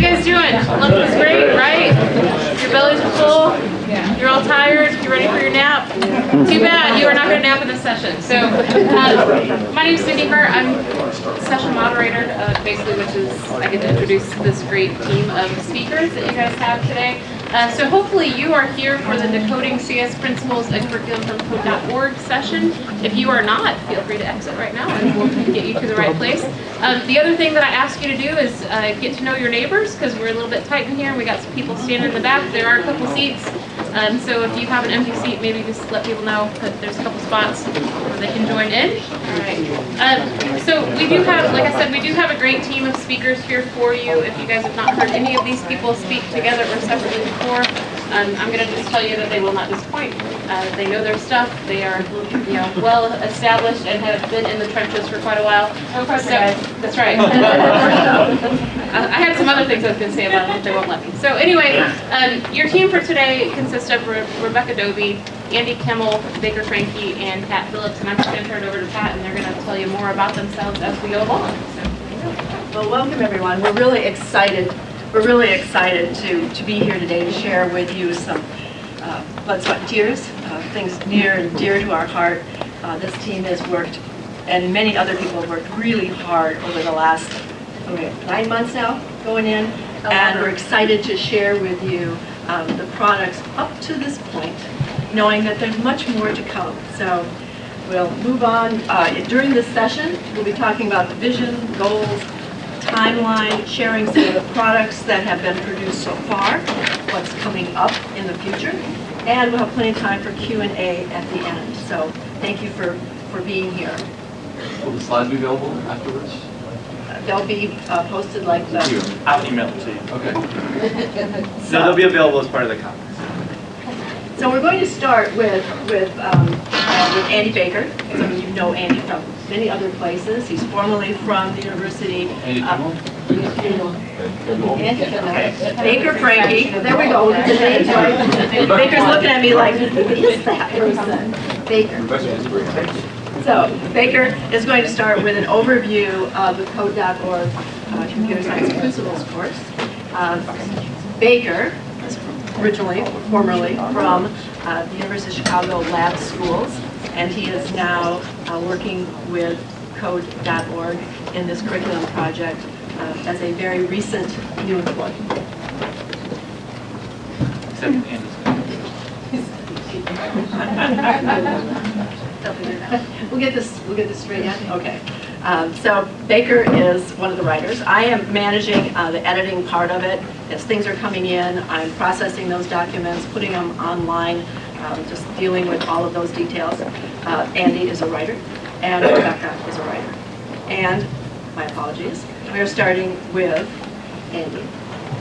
you guys doing? Lunch was great, right? Your bellies are full? You're all tired? You ready for your nap? Too bad, you are not going to nap in this session. So, my name is Cindy Hart. I'm session moderator, basically, which is I get to introduce this great team of speakers that you guys have today. So hopefully you are here for the Decoding CS Principles and Curriculum from Code.org session. If you are not, feel free to exit right now and we'll get you to the right place. The other thing that I ask you to do is get to know your neighbors, because we're a little bit tight in here and we got some people standing in the back. There are a couple seats. So if you have an empty seat, maybe just let people know that there's a couple spots where they can join in. All right. So we do have, like I said, we do have a great team of speakers here for you. If you guys have not heard any of these people speak together or separately before, I'm going to just tell you that they will not disappoint. They know their stuff. They are, well established and have been in the trenches for quite a while. So, that's right. I had some other things I was going to say about them, but they won't let me. So anyway, your team for today consists of Rebecca Dobie, Andy Kimmel, Baker Franke, and Pat Phillips. And I'm just going to turn it over to Pat, and they're going to tell you more about themselves as we go along. So, well, welcome everyone. We're really excited. We're really excited to be here today to share with you some blood, sweat, and tears, things near and dear to our heart. This team has worked, and many other people have worked really hard over the last 9 months now going in, and we're excited to share with you the products up to this point, knowing that there's much more to come. So we'll move on. During this session, we'll be talking about the vision, goals, timeline, sharing some of the products that have been produced so far, what's coming up in the future, and we'll have plenty of time for Q&A at the end. So thank you for being here. Will the slides be available afterwards? They'll be posted like the... I'll email it to you. Okay. So they'll be available as part of the conference. So we're going to start with Andy Baker. Some of you know Andy from many other places. He's formerly from the University. Andy Kimmel? Andy Kimmel. Baker Franke. There we go. The name's right. Baker's looking at me like, who is that person? Baker. So Baker is going to start with an overview of the Code.org Computer Science Principles course. Baker is formerly from the University of Chicago Lab Schools, and he is now working with Code.org in this curriculum project as a very recent new employee. Except Andy's. We'll get this straight yet? Okay. So Baker is one of the writers. I am managing the editing part of it. As things are coming in, I'm processing those documents, putting them online, just dealing with all of those details. Andy is a writer, and Rebecca is a writer. And, my apologies, we are starting with Andy,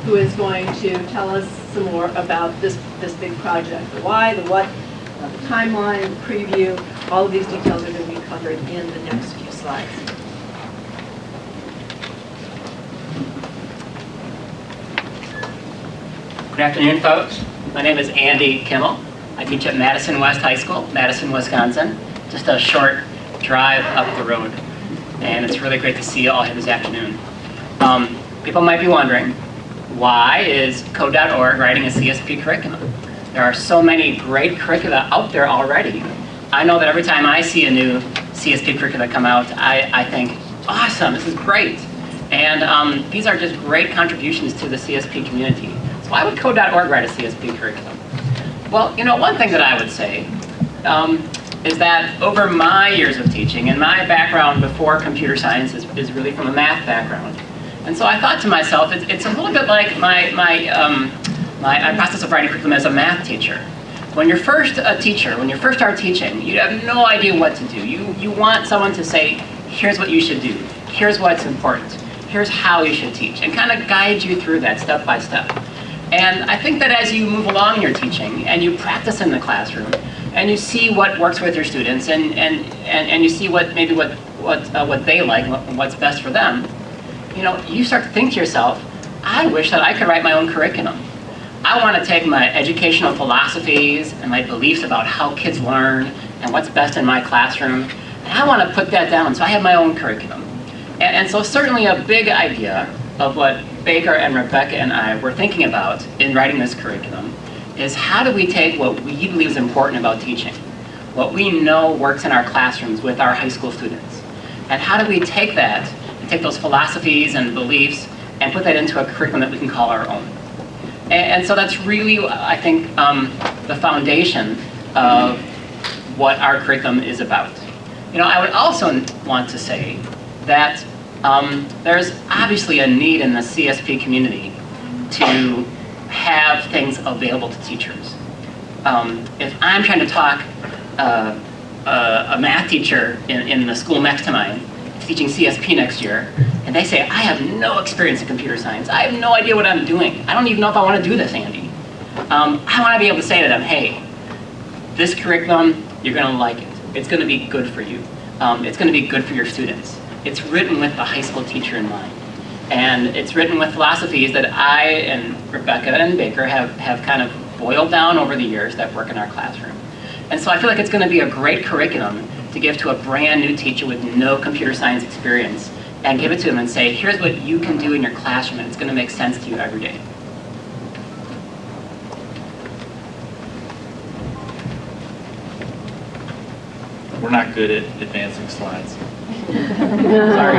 who is going to tell us some more about this big project. The why, the what, the timeline, the preview. All of these details are going to be covered in the next few slides. Good afternoon, folks. My name is Andy Kimmel. I teach at Madison West High School, Madison, Wisconsin. Just a short drive up the road. And it's really great to see you all here this afternoon. People might be wondering, why is Code.org writing a CSP curriculum? There are so many great curricula out there already. I know that every time I see a new CSP curricula come out, I think, awesome, this is great. And these are just great contributions to the CSP community. So why would Code.org write a CSP curriculum? Well, one thing that I would say is that over my years of teaching, and my background before computer science is really from a math background. And so I thought to myself, it's a little bit like my process of writing curriculum as a math teacher. When you're first a teacher, when you first start teaching, you have no idea what to do. You want someone to say, here's what you should do, here's what's important, here's how you should teach, and kind of guide you through that step by step. And I think that as you move along in your teaching, and you practice in the classroom, and you see what works with your students, and you see what they like, and what's best for them, you start to think to yourself, I wish that I could write my own curriculum. I want to take my educational philosophies and my beliefs about how kids learn and what's best in my classroom, and I want to put that down so I have my own curriculum. And so certainly a big idea of what Baker and Rebecca and I were thinking about in writing this curriculum is how do we take what we believe is important about teaching, what we know works in our classrooms with our high school students, and how do we take that, and take those philosophies and beliefs and put that into a curriculum that we can call our own. And so that's really, I think, the foundation of what our curriculum is about. I would also want to say that there's obviously a need in the CSP community to have things available to teachers. If I'm trying to talk a math teacher in the school next to mine, teaching CSP next year, and they say, I have no experience in computer science. I have no idea what I'm doing. I don't even know if I want to do this, Andy. I want to be able to say to them, hey, this curriculum, you're going to like it. It's going to be good for you. It's going to be good for your students. It's written with the high school teacher in mind. And it's written with philosophies that I and Rebecca and Baker have kind of boiled down over the years that work in our classroom. And so I feel like it's going to be a great curriculum to give to a brand new teacher with no computer science experience and give it to them and say, here's what you can do in your classroom and it's going to make sense to you every day. We're not good at advancing slides. Sorry.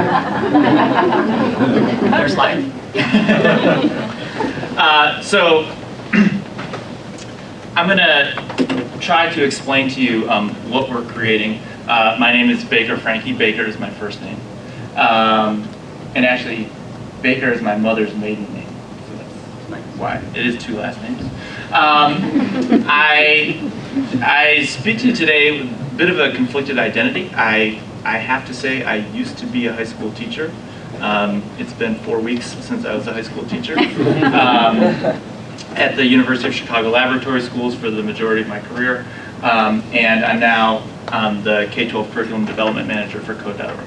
Another slide. So I'm going to try to explain to you what we're creating. My name is Baker. Frankie Baker is my first name. And actually, Baker is my mother's maiden name. So that's why. It is two last names. I speak to you today with a bit of a conflicted identity. I have to say I used to be a high school teacher. It's been 4 weeks since I was a high school teacher. At the University of Chicago Laboratory Schools for the majority of my career. And I'm now the K-12 Curriculum Development Manager for Code.org.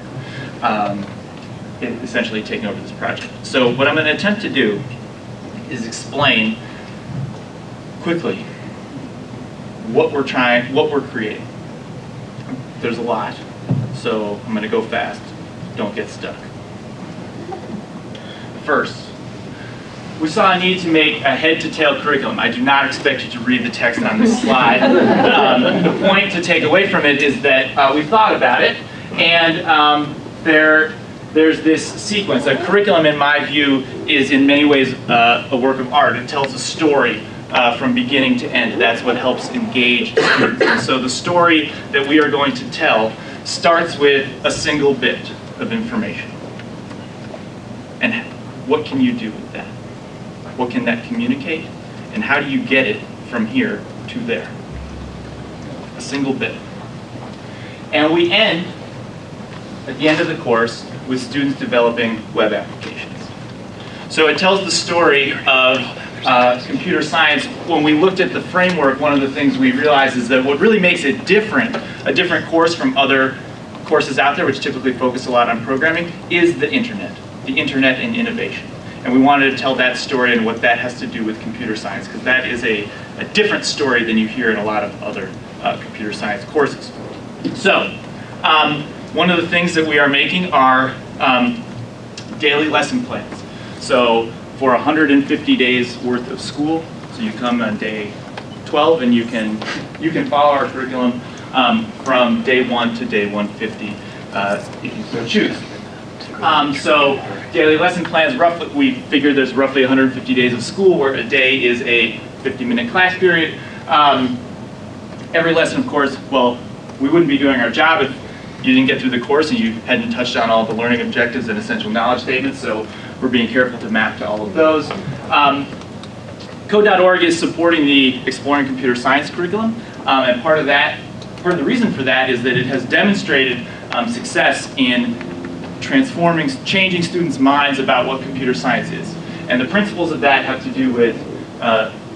Essentially taking over this project. So what I'm going to attempt to do is explain quickly what we're creating. There's a lot, so I'm going to go fast. Don't get stuck. First, we saw a need to make a head-to-tail curriculum. I do not expect you to read the text on this slide. The point to take away from it is that we thought about it, and there's this sequence. A curriculum, in my view, is in many ways a work of art. It tells a story from beginning to end. That's what helps engage students. And so the story that we are going to tell starts with a single bit of information. And what can you do with that? What can that communicate? And how do you get it from here to there? A single bit. And we end, at the end of the course, with students developing web applications. So it tells the story of computer science. When we looked at the framework, one of the things we realized is that what really makes it different, a different course from other courses out there, which typically focus a lot on programming, is the internet and innovation. And we wanted to tell that story and what that has to do with computer science, because that is a different story than you hear in a lot of other computer science courses. So, one of the things that we are making are daily lesson plans. So for 150 days worth of school, so you come on day 12 and you can follow our curriculum from day 1 to day 150 if you so choose. So daily lesson plans, roughly, we figure there's roughly 150 days of school where a day is a 50-minute class period. Every lesson, of course, well, we wouldn't be doing our job if you didn't get through the course and you hadn't touched on all the learning objectives and essential knowledge statements, so we're being careful to map to all of those. Code.org is supporting the Exploring Computer Science curriculum, and part of the reason for that is that it has demonstrated success in changing students' minds about what computer science is. And the principles of that have to do with,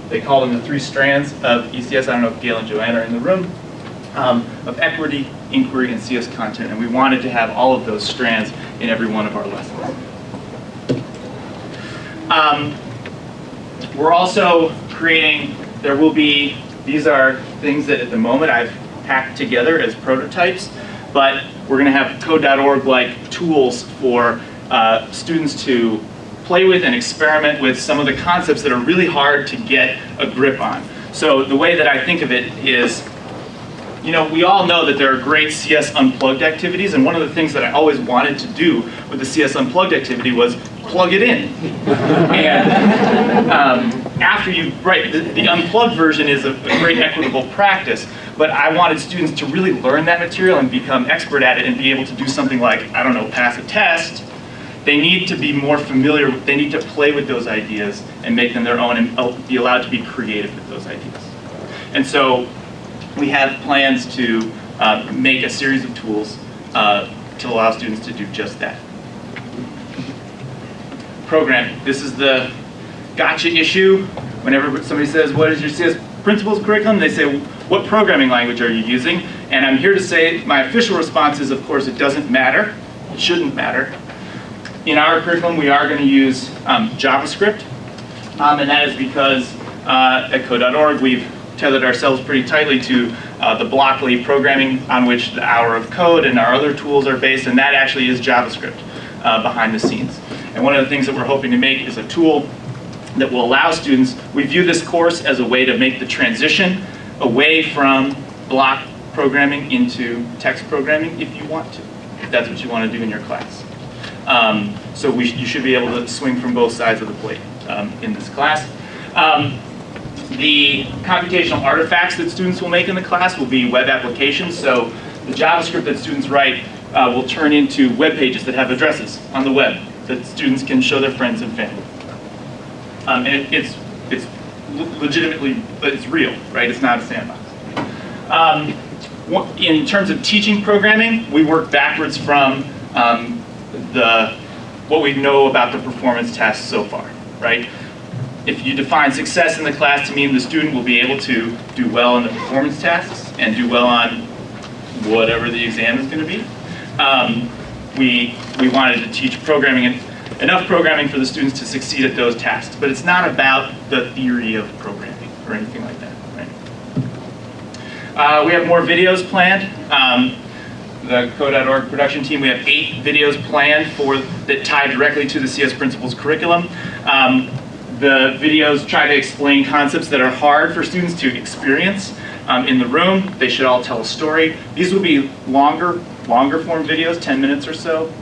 they call them the 3 strands of ECS. I don't know if Gail and Joanne are in the room. Of equity, inquiry, and CS content. And we wanted to have all of those strands in every one of our lessons. We're also creating, these are things that at the moment I've packed together as prototypes, but we're going to have Code.org-like tools for students to play with and experiment with some of the concepts that are really hard to get a grip on. So the way that I think of it is, you know, we all know that there are great CS Unplugged activities, and one of the things that I always wanted to do with the CS Unplugged activity was plug it in. And after you, right, the unplugged version is a great equitable practice, but I wanted students to really learn that material and become expert at it and be able to do something like, I don't know, pass a test. They need to be more familiar, they need to play with those ideas and make them their own and be allowed to be creative with those ideas. And so we have plans to make a series of tools to allow students to do just that. Programming. This is the gotcha issue. Whenever somebody says, what is your CS principles curriculum? They say, what programming language are you using? And I'm here to say my official response is, of course, it doesn't matter. It shouldn't matter. In our curriculum, we are going to use JavaScript. And that is because at code.org, we've tethered ourselves pretty tightly to the Blockly programming on which the Hour of Code and our other tools are based, and that actually is JavaScript behind the scenes. And one of the things that we're hoping to make is a tool that will allow students, we view this course as a way to make the transition away from block programming into text programming if you want to, if that's what you want to do in your class. So you should be able to swing from both sides of the plate in this class. The computational artifacts that students will make in the class will be web applications. So the JavaScript that students write will turn into web pages that have addresses on the web that students can show their friends and family. And it's legitimately, it's real, right? It's not a sandbox. In terms of teaching programming, we work backwards from what we know about the performance tasks so far, right? If you define success in the class to mean the student will be able to do well in the performance tasks and do well on whatever the exam is going to be, we wanted to teach programming and enough programming for the students to succeed at those tasks. But it's not about the theory of programming or anything like that, right? We have more videos planned. The Code.org production team, we have 8 videos planned that tie directly to the CS Principles curriculum. The videos try to explain concepts that are hard for students to experience in the room. They should all tell a story. These will be longer form videos, 10 minutes or so.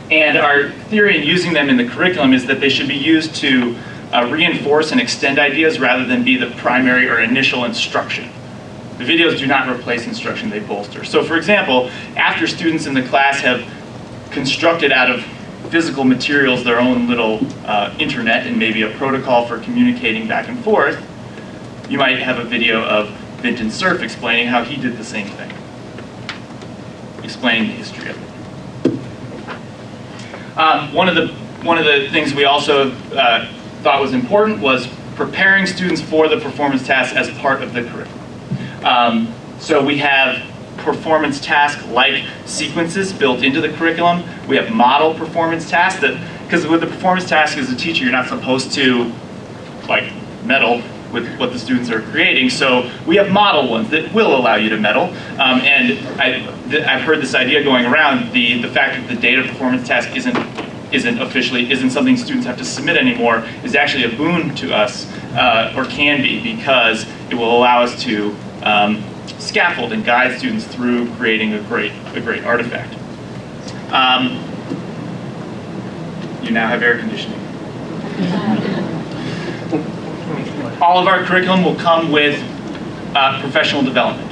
And our theory in using them in the curriculum is that they should be used to reinforce and extend ideas rather than be the primary or initial instruction. The videos do not replace instruction, they bolster. So for example, after students in the class have constructed out of physical materials their own little internet and maybe a protocol for communicating back and forth, you might have a video of Vinton Cerf explaining how he did the same thing, explaining the history of it. One of the things we also thought was important was preparing students for the performance tasks as part of the curriculum. So we have performance task-like sequences built into the curriculum. We have model performance tasks because with the performance task as a teacher, you're not supposed to like meddle with what the students are creating. So we have model ones that will allow you to meddle. And I've heard this idea going around, the fact that the data performance task isn't something students have to submit anymore is actually a boon to us, or can be, because it will allow us to scaffold and guide students through creating a great artifact. You now have air conditioning. All of our curriculum will come with professional development.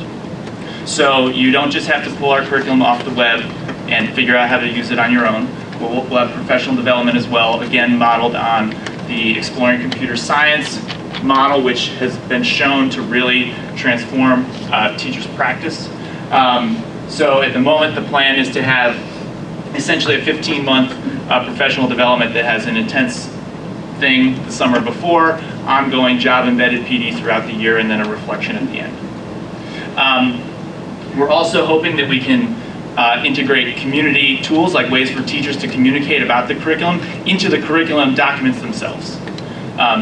So you don't just have to pull our curriculum off the web and figure out how to use it on your own. We'll have professional development as well, again modeled on the Exploring Computer Science model, which has been shown to really transform teachers' practice. So at the moment, the plan is to have essentially a 15-month professional development that has an intense thing the summer before, ongoing job-embedded PD throughout the year, and then a reflection at the end. We're also hoping that we can integrate community tools, like ways for teachers to communicate about the curriculum, into the curriculum documents themselves,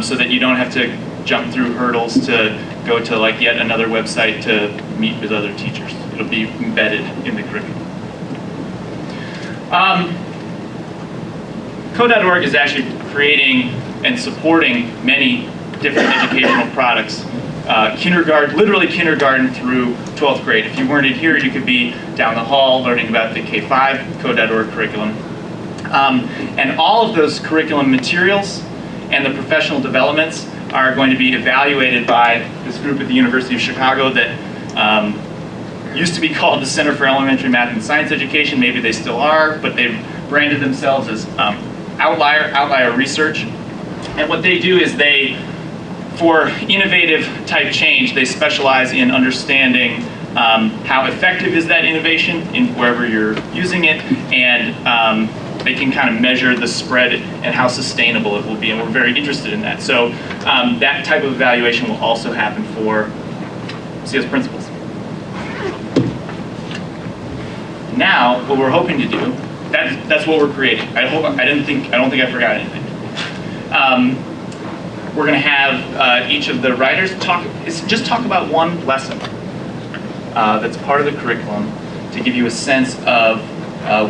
so that you don't have to jump through hurdles to go to like yet another website to meet with other teachers. It'll be embedded in the curriculum. Code.org is actually creating and supporting many different educational products. Literally kindergarten through 12th grade. If you weren't in here, you could be down the hall learning about the K-5 Code.org curriculum. And all of those curriculum materials and the professional developments are going to be evaluated by this group at the University of Chicago that used to be called the Center for Elementary Math and Science Education. Maybe they still are, but they've branded themselves as Outlier Research. And what they do is for innovative type change, they specialize in understanding how effective is that innovation in wherever you're using it, and they can kind of measure the spread and how sustainable it will be, and we're very interested in that. So that type of evaluation will also happen for CS principals. Now, what we're hoping to do, that's what we're creating. I don't think I forgot anything. We're going to have each of the writers just talk about one lesson that's part of the curriculum to give you a sense of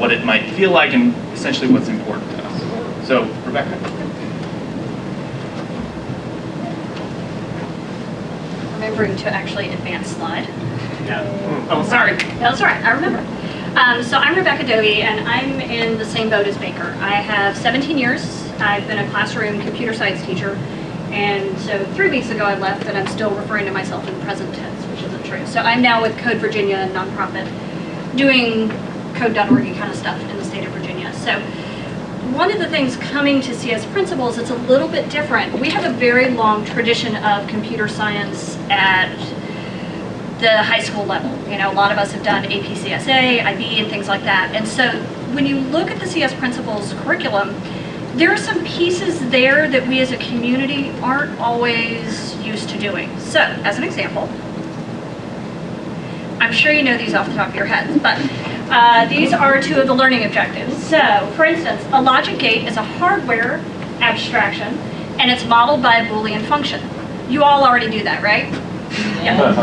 what it might feel like and essentially what's important to us. So, Rebecca. Remembering to actually advance slide. Yeah. Oh, sorry. That's all right, I remember. So I'm Rebecca Dovey, and I'm in the same boat as Baker. I have 17 years. I've been a classroom computer science teacher, and so 3 weeks ago I left, and I'm still referring to myself in present tense, which isn't true. So I'm now with Code Virginia, a nonprofit, doing code.org kind of stuff in the state of Virginia. So one of the things coming to CS Principals, it's a little bit different. We have a very long tradition of computer science at the high school level. You know, a lot of us have done APCSA, IB, and things like that. And so when you look at the CS Principals curriculum, there are some pieces there that we as a community aren't always used to doing. So, as an example, I'm sure you know these off the top of your heads, but these are two of the learning objectives. So, for instance, a logic gate is a hardware abstraction, and it's modeled by a Boolean function. You all already do that, right? Yeah.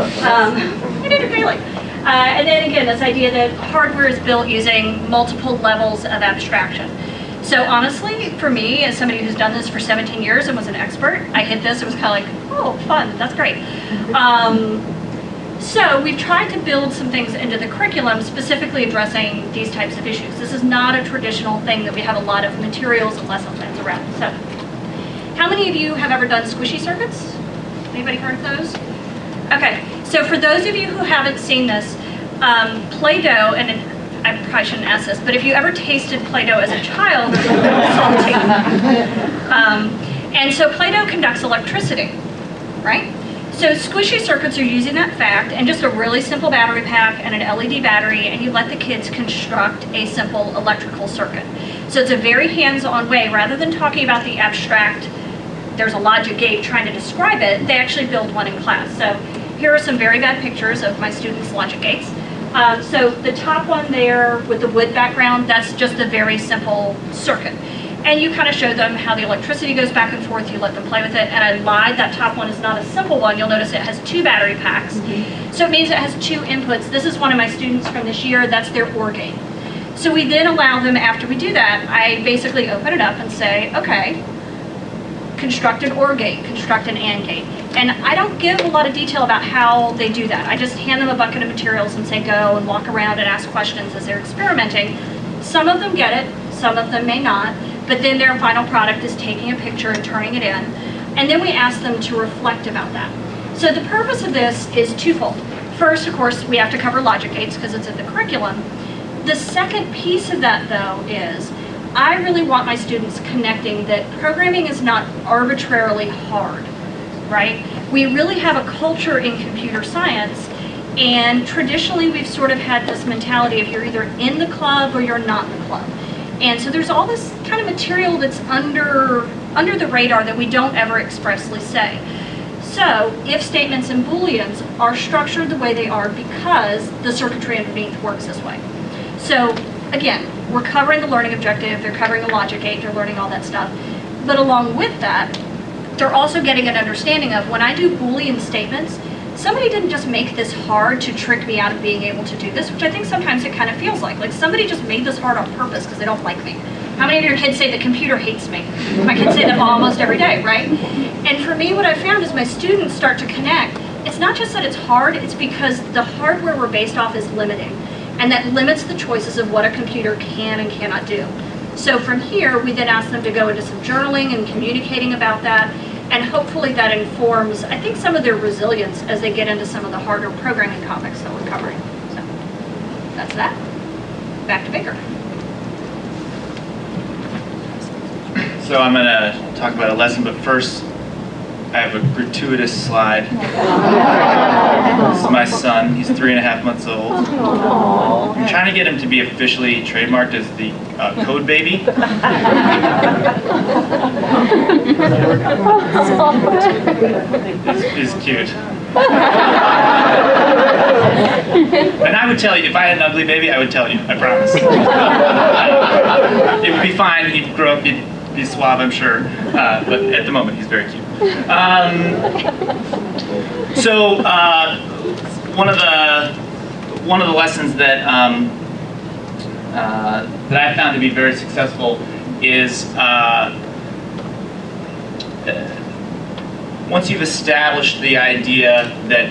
I did it daily. And then again, this idea that hardware is built using multiple levels of abstraction. So honestly, for me, as somebody who's done this for 17 years and was an expert, I hit this, it was kind of like, oh, fun, that's great. So we've tried to build some things into the curriculum specifically addressing these types of issues. This is not a traditional thing that we have a lot of materials and lesson plans around. So how many of you have ever done squishy circuits? Anybody heard of those? Okay, so for those of you who haven't seen this, Play-Doh, and I probably shouldn't ask this, but if you ever tasted Play-Doh as a child, it's a little salty. And so Play-Doh conducts electricity, right? So squishy circuits are using that fact and just a really simple battery pack and an LED battery, and you let the kids construct a simple electrical circuit. So it's a very hands-on way, rather than talking about the abstract, there's a logic gate trying to describe it, they actually build one in class. So here are some very bad pictures of my students' logic gates. So the top one there with the wood background, that's just a very simple circuit. And you kind of show them how the electricity goes back and forth, you let them play with it. And I lied, that top one is not a simple one. You'll notice it has 2 battery packs. So it means it has 2 inputs. This is one of my students from this year, that's their OR gate. So we then allow them, after we do that, I basically open it up and say, okay, construct an OR gate, construct an AND gate. And I don't give a lot of detail about how they do that. I just hand them a bucket of materials and say go and walk around and ask questions as they're experimenting. Some of them get it, some of them may not, but then their final product is taking a picture and turning it in. And then we ask them to reflect about that. So the purpose of this is twofold. First, of course, we have to cover logic gates because it's in the curriculum. The second piece of that, though, is I really want my students connecting that programming is not arbitrarily hard, right? We really have a culture in computer science, and traditionally we've sort of had this mentality of you're either in the club or you're not in the club. And so there's all this kind of material that's under the radar that we don't ever expressly say. So if statements and Booleans are structured the way they are because the circuitry underneath works this way. So again, we're covering the learning objective, they're covering the logic gate, they're learning all that stuff. But along with that, they're also getting an understanding of when I do Boolean statements, somebody didn't just make this hard to trick me out of being able to do this, which I think sometimes it kind of feels like somebody just made this hard on purpose because they don't like me, How many of your kids say the computer hates me? My kids say that almost every day, right? And for me, what I found is my students start to connect. It's not just that it's hard, it's because the hardware we're based off is limiting. And that limits the choices of what a computer can and cannot do. So from here, we then ask them to go into some journaling and communicating about that. And hopefully that informs, I think, some of their resilience as they get into some of the harder programming topics that we're covering. So that's that. Back to Baker. So I'm going to talk about a lesson, but first I have a gratuitous slide. This is my son. He's 3.5 months old. I'm trying to get him to be officially trademarked as the code baby. This is cute. And I would tell you, if I had an ugly baby, I would tell you, I promise. It would be fine, he'd grow up, he'd be suave, I'm sure, but at the moment he's very cute. So one of the lessons that that I found to be very successful is once you've established the idea that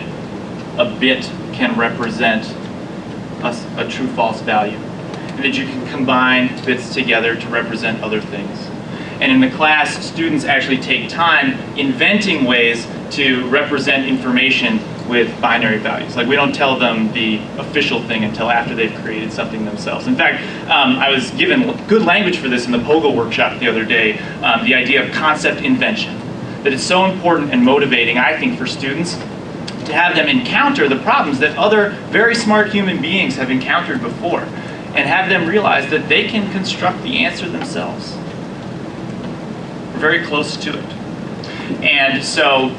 a bit can represent a true-false value, and that you can combine bits together to represent other things. And in the class, students actually take time inventing ways to represent information with binary values. Like, we don't tell them the official thing until after they've created something themselves. In fact, I was given good language for this in the POGO workshop the other day, the idea of concept invention. That it's so important and motivating, I think, for students to have them encounter the problems that other very smart human beings have encountered before, and have them realize that they can construct the answer themselves. We're very close to it. And so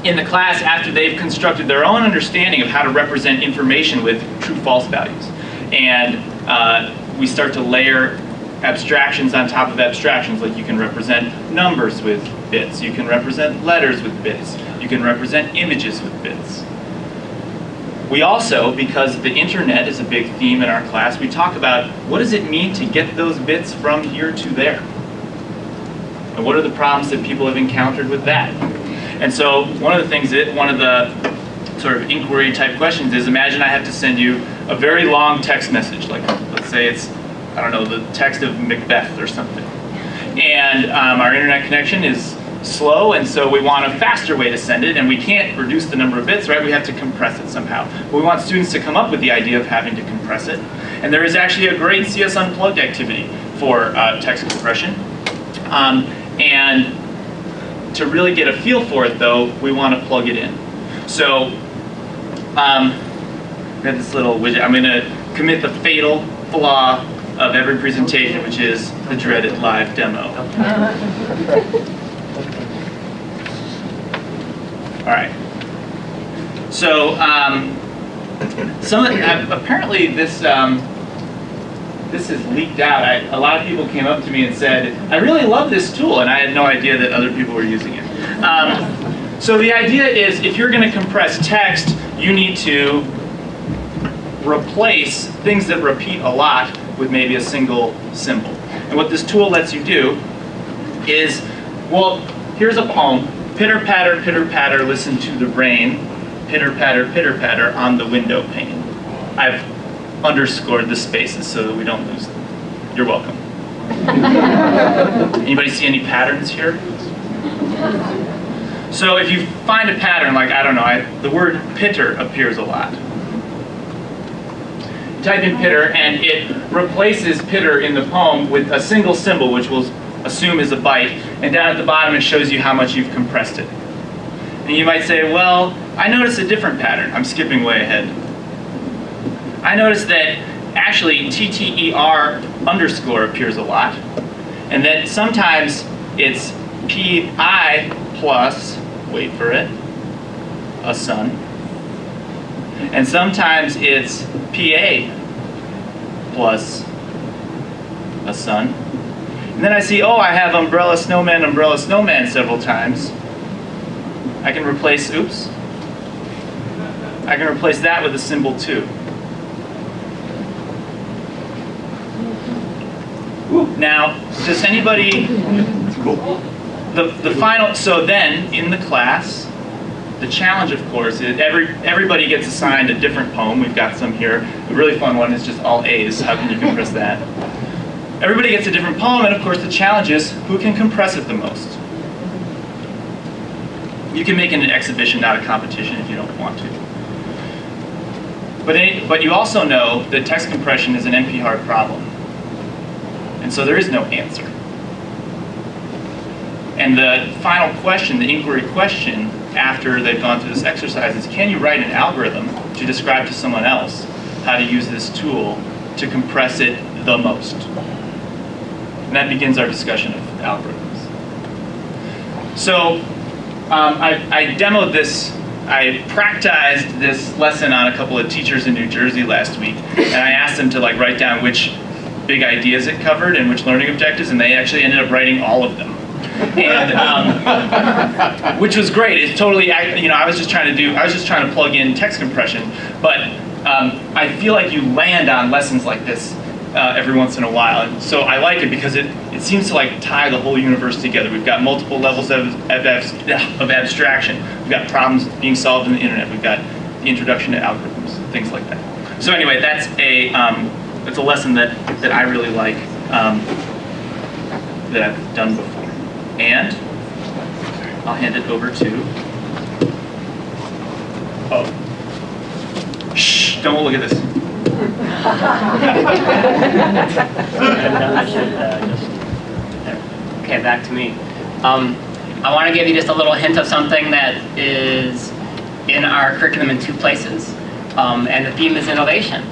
in the class, after they've constructed their own understanding of how to represent information with true-false values, and we start to layer abstractions on top of abstractions, like you can represent numbers with bits, you can represent letters with bits, you can represent images with bits. We also, because the internet is a big theme in our class, we talk about what does it mean to get those bits from here to there? And what are the problems that people have encountered with that? And so one of the things that, one of the sort of inquiry type questions is, imagine I have to send you a very long text message, like let's say it's, I don't know, the text of Macbeth or something. And our internet connection is slow, and so we want a faster way to send it, and we can't reduce the number of bits, right? We have to compress it somehow. But we want students to come up with the idea of having to compress it. And there is actually a great CS Unplugged activity for text compression. And to really get a feel for it, though, we want to plug it in. So we have this little widget. I'm going to commit the fatal flaw of every presentation, which is the dreaded live demo. All right. So apparently this is leaked out. A lot of people came up to me and said, I really love this tool, and I had no idea that other people were using it. So the idea is, if you're going to compress text, you need to replace things that repeat a lot with maybe a single symbol. And what this tool lets you do is, well, here's a poem. Pitter patter, listen to the rain. Pitter patter on the window pane. I've underscored the spaces so that we don't lose them. You're welcome. Anybody see any patterns here? So if you find a pattern, like, I don't know, the word pitter appears a lot. Type in pitter, and it replaces pitter in the poem with a single symbol, which we'll assume is a byte, and down at the bottom it shows you how much you've compressed it. And you might say, well, I noticed a different pattern. I'm skipping way ahead. I noticed that actually TTER underscore appears a lot, and that sometimes it's PI plus, wait for it, a sun, and sometimes it's PA plus a sun. And then I see, oh, I have umbrella snowman several times. I can replace, oops, I can replace that with a symbol too. Ooh, Now, does anybody, the final, so then in the class, the challenge, of course, is everybody gets assigned a different poem. We've got some here. The really fun one is just all A's. How can you compress that? Everybody gets a different poem, and of course the challenge is who can compress it the most. You can make it an exhibition, not a competition, if you don't want to. But you also know that text compression is an NP-hard problem. And so there is no answer. And the final question, the inquiry question, after they've gone through this exercise is, can you write an algorithm to describe to someone else how to use this tool to compress it the most? And that begins our discussion of algorithms. So I demoed this, I practiced this lesson on a couple of teachers in New Jersey last week, and I asked them to write down which big ideas it covered and which learning objectives, and they actually ended up writing all of them. And which was great. It's totally, I was just trying to plug in text compression, but I feel like you land on lessons like this every once in a while, and so I like it because it seems to tie the whole universe together. We've got multiple levels of abstraction. We've got problems being solved in the internet. We've got the introduction to algorithms, things like that. So anyway, that's a lesson that I really like, that I've done before. And I'll hand it over to, shh, don't look at this. Okay, back to me. I want to give you just a little hint of something that is in our curriculum in 2 places, and the theme is innovation.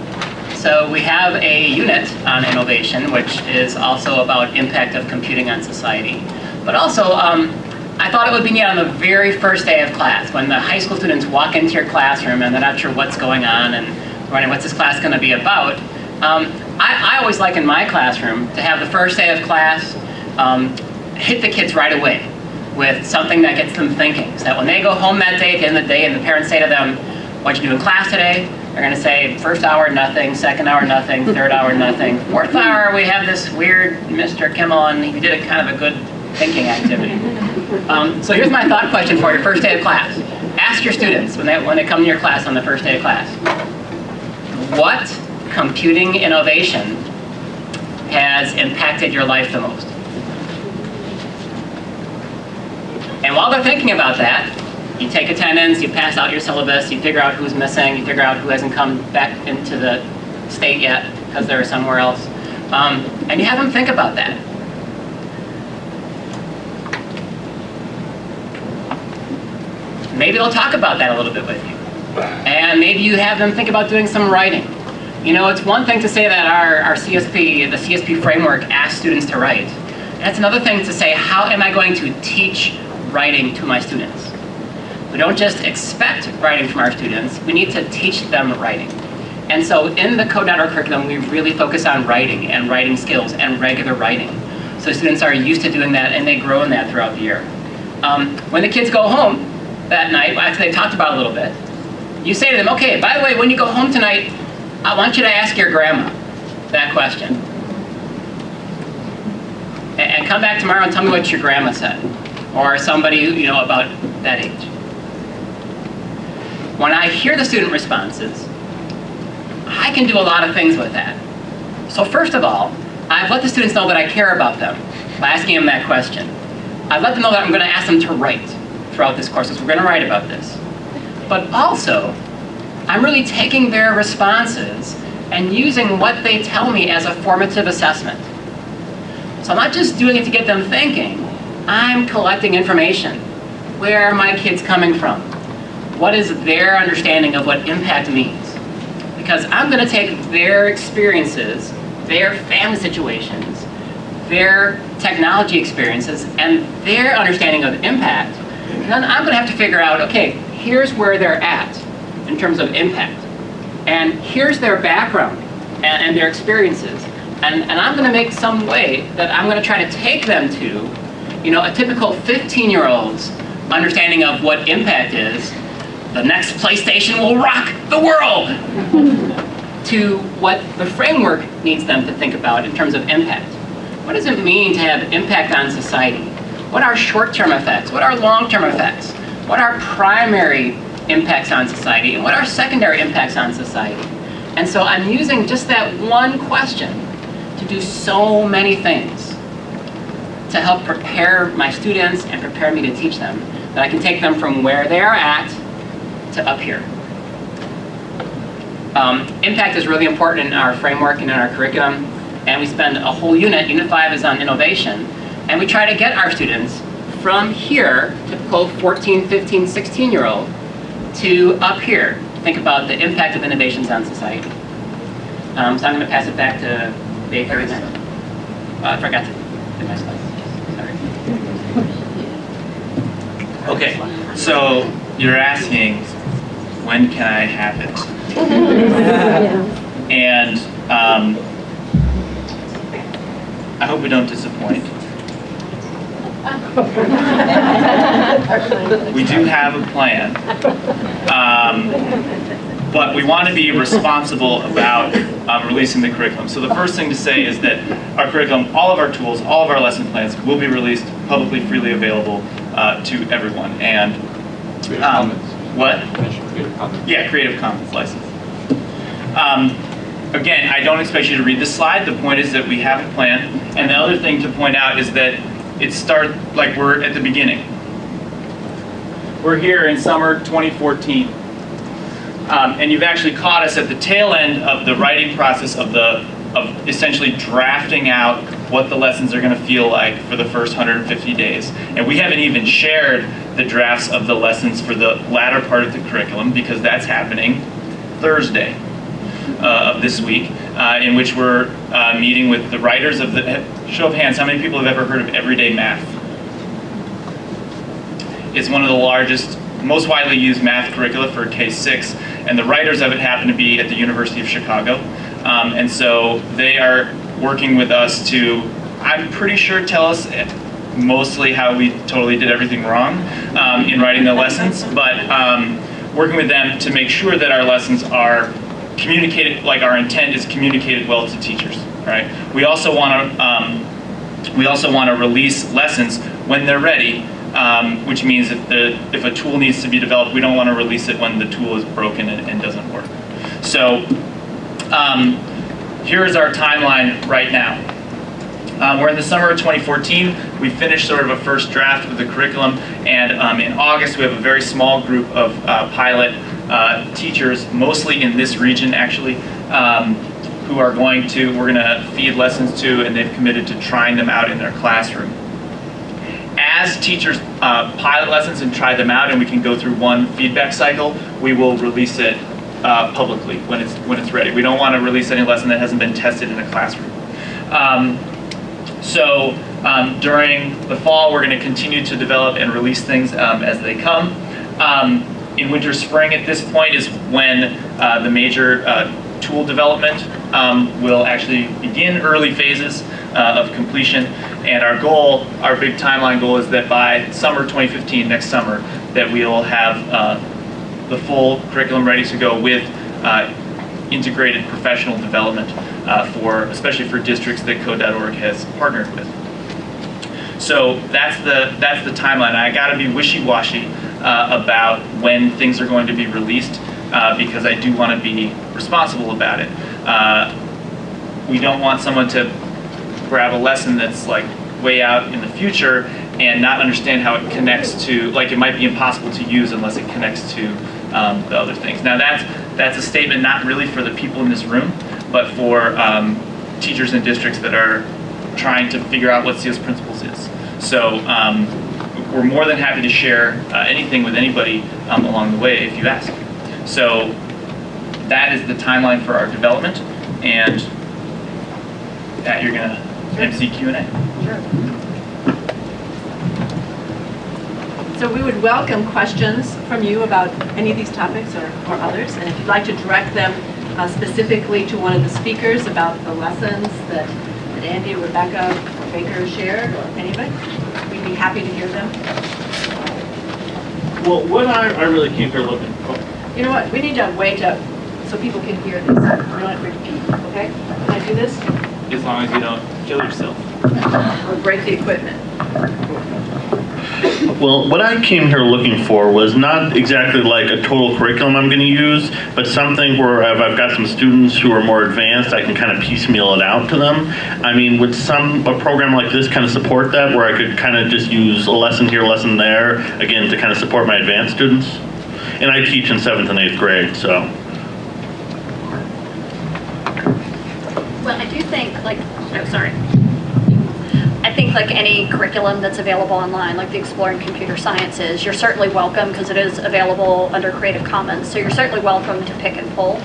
So we have a unit on innovation, which is also about impact of computing on society. But also, I thought it would be neat on the very first day of class, when the high school students walk into your classroom and they're not sure what's going on and wondering what's this class going to be about. I always like in my classroom to have the first day of class hit the kids right away with something that gets them thinking. So that when they go home that day, at the end of the day, and the parents say to them, what'd you do in class today? They're going to say, first hour, nothing, second hour, nothing, third hour, nothing. Fourth hour, we have this weird Mr. Kimmel, and he did a kind of a good thinking activity. So here's my thought question for your first day of class. Ask your students when they come to your class on the first day of class, what computing innovation has impacted your life the most? And while they're thinking about that, you take attendance, you pass out your syllabus, you figure out who's missing, you figure out who hasn't come back into the state yet because they're somewhere else, and you have them think about that. Maybe they'll talk about that a little bit with you. And maybe you have them think about doing some writing. You know, it's one thing to say that our CSP, the CSP framework, asks students to write. And it's another thing to say, how am I going to teach writing to my students? We don't just expect writing from our students, we need to teach them writing. And so in the Code.org curriculum, we really focus on writing and writing skills and regular writing. So students are used to doing that and they grow in that throughout the year. When the kids go home that night, after they've talked about it a little bit, you say to them, okay, by the way, when you go home tonight, I want you to ask your grandma that question. And come back tomorrow and tell me what your grandma said. Or somebody, you know, about that age. When I hear the student responses, I can do a lot of things with that. So first of all, I've let the students know that I care about them by asking them that question. I've let them know that I'm going to ask them to write throughout this course, because we're going to write about this. But also, I'm really taking their responses and using what they tell me as a formative assessment. So I'm not just doing it to get them thinking, I'm collecting information. Where are my kids coming from? What is their understanding of what impact means? Because I'm going to take their experiences, their family situations, their technology experiences, and their understanding of impact, and then I'm going to have to figure out, okay, here's where they're at in terms of impact, and here's their background and their experiences, and I'm going to make some way that I'm going to try to take them to, you know, a typical 15-year-old's understanding of what impact is. The next PlayStation will rock the world, to what the framework needs them to think about in terms of impact, what does it mean to have impact on society? What are short-term effects? What are long-term effects? What are primary impacts on society? And what are secondary impacts on society? And so I'm using just that one question to do so many things to help prepare my students and prepare me to teach them, that I can take them from where they are at to up here. Impact is really important in our framework and in our curriculum, and we spend a whole unit 5 is on innovation, and we try to get our students from here, typical 14, 15, 16-year-old, to up here, to think about the impact of innovations on society. So I'm going to pass it back to Baker again. I forgot to do my slides. Sorry. Okay, so you're asking, when can I have it? And I hope we don't disappoint. We do have a plan, but we want to be responsible about releasing the curriculum. So the first thing to say is that our curriculum, all of our tools, all of our lesson plans will be released publicly, freely available to everyone. And what? Creative Commons. Yeah, Creative Commons license. Again, I don't expect you to read this slide. The point is that we have a plan. And the other thing to point out is that like we're at the beginning. We're here in summer 2014. And you've actually caught us at the tail end of the writing process of essentially drafting out what the lessons are going to feel like for the first 150 days. And we haven't even shared the drafts of the lessons for the latter part of the curriculum, because that's happening Thursday of this week, in which we're meeting with the writers of the, show of hands, how many people have ever heard of Everyday Math? It's one of the largest, most widely used math curricula for K-6, and the writers of it happen to be at the University of Chicago. And so they are working with us to, I'm pretty sure, tell us mostly how we totally did everything wrong in writing the lessons, but working with them to make sure that our lessons are communicated, like our intent is communicated well to teachers, right? We also want to release lessons when they're ready, which means if a tool needs to be developed, we don't want to release it when the tool is broken and doesn't work. So here's our timeline right now. We're in the summer of 2014. We finished sort of a first draft of the curriculum, and in August we have a very small group of pilot teachers, mostly in this region actually, who are we're going to feed lessons to, and they've committed to trying them out in their classroom. As teachers pilot lessons and try them out, and we can go through one feedback cycle, we will release it publicly when it's ready. We don't want to release any lesson that hasn't been tested in a classroom. So during the fall, we're going to continue to develop and release things as they come. In winter, spring at this point is when the major tool development will actually begin, early phases of completion. And our goal, our big timeline goal, is that by summer 2015, next summer, that we'll have the full curriculum ready to go with integrated professional development especially for districts that Code.org has partnered with. So that's the timeline. I got to be wishy-washy about when things are going to be released because I do want to be responsible about it. We don't want someone to grab a lesson that's like way out in the future and not understand how it connects to, like it might be impossible to use unless it connects to the other things. Now that's a statement not really for the people in this room, but for teachers and districts that are trying to figure out what CS Principles is. So we're more than happy to share anything with anybody along the way if you ask. So that is the timeline for our development, and Pat, you're gonna MC Q&A. Sure. So we would welcome questions from you about any of these topics or others, and if you'd like to direct them specifically to one of the speakers about the lessons that Andy or Rebecca or Baker shared, or anybody, we'd be happy to hear them. Well, what I really came here looking for. You know what, we need to wait up so people can hear this. We don't have to repeat, okay? Can I do this? As long as you don't kill yourself. or break the equipment. Well, what I came here looking for was not exactly like a total curriculum I'm going to use, but something where if I've got some students who are more advanced, I can kind of piecemeal it out to them. I mean, would a program like this kind of support that, where I could kind of just use a lesson here, lesson there, again, to kind of support my advanced students? And I teach in 7th and 8th grade, so. Well, I do think, I think like any curriculum that's available online, like the Exploring Computer Sciences, you're certainly welcome because it is available under Creative Commons, so you're certainly welcome to pick and pull.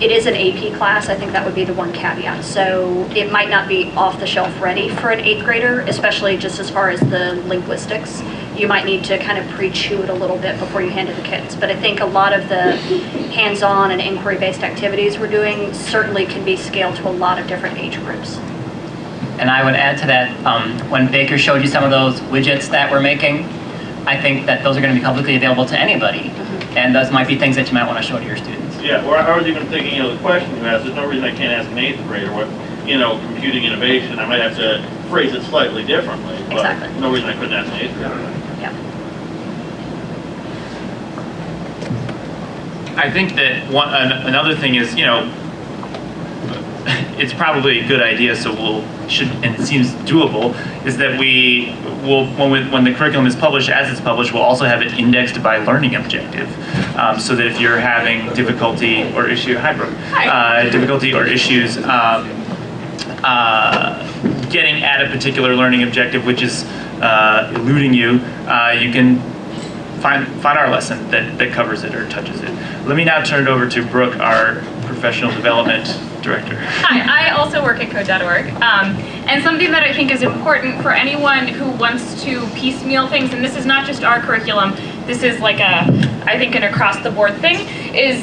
It is an AP class, I think that would be the one caveat. So it might not be off the shelf ready for an 8th grader, especially just as far as the linguistics. You might need to kind of pre-chew it a little bit before you hand it to kids. But I think a lot of the hands-on and inquiry-based activities we're doing certainly can be scaled to a lot of different age groups. And I would add to that, when Baker showed you some of those widgets that we're making, I think that those are going to be publicly available to anybody. And those might be things that you might want to show to your students. Yeah, or I was even thinking, the question you asked, there's no reason I can't ask an 8th grader what, computing innovation. I might have to phrase it slightly differently, but Exactly. no reason I couldn't ask an 8th grader. Yeah. I think that another thing is, it's probably a good idea, so and it seems doable, is that we will, when the curriculum is published, as it's published, we'll also have it indexed by learning objective, so that if you're having difficulty or issues getting at a particular learning objective which is eluding you, you can find our lesson that covers it or touches it. Let me now turn it over to Brooke, our professional development director. Hi, I also work at code.org, and something that I think is important for anyone who wants to piecemeal things, and this is not just our curriculum, this is like I think an across-the-board thing, is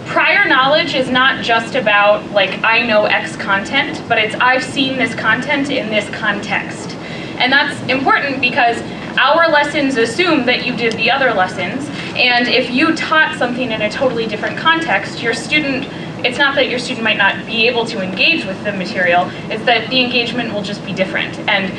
prior knowledge is not just about I know X content, but it's I've seen this content in this context. And that's important because our lessons assume that you did the other lessons, and if you taught something in a totally different context, your student, it's not that your student might not be able to engage with the material, it's that the engagement will just be different. And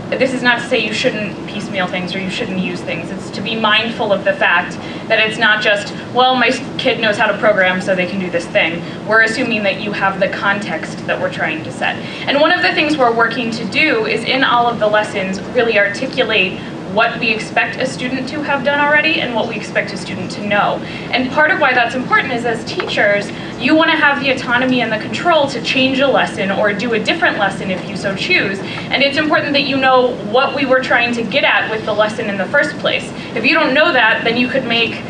this is not to say you shouldn't piecemeal things or you shouldn't use things. It's to be mindful of the fact that it's not just, well, my kid knows how to program so they can do this thing. We're assuming that you have the context that we're trying to set. And one of the things we're working to do is in all of the lessons really articulate what we expect a student to have done already and what we expect a student to know. And part of why that's important is as teachers, you want to have the autonomy and the control to change a lesson or do a different lesson if you so choose. And it's important that you know what we were trying to get at with the lesson in the first place. If you don't know that, then you could make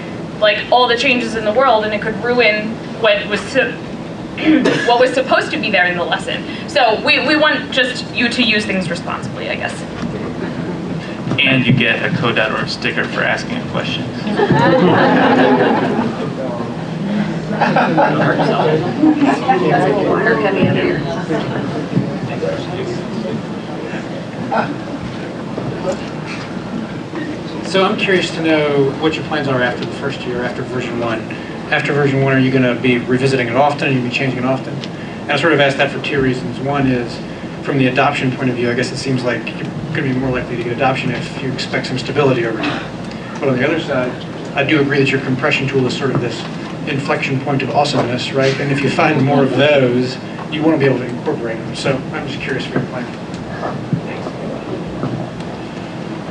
all the changes in the world and it could ruin what was supposed to be there in the lesson. So we want just you to use things responsibly, I guess. And you get a code.org sticker for asking a question. So I'm curious to know what your plans are after the first year, after version 1. After version 1, are you going to be revisiting it often? Are you going to be changing it often? And I sort of asked that for 2 reasons. One is, from the adoption point of view, I guess it seems like you're going to be more likely to get adoption if you expect some stability over time. But on the other side, I do agree that your compression tool is sort of this inflection point of awesomeness, right? And if you find more of those, you want to be able to incorporate them. So I'm just curious for your plan.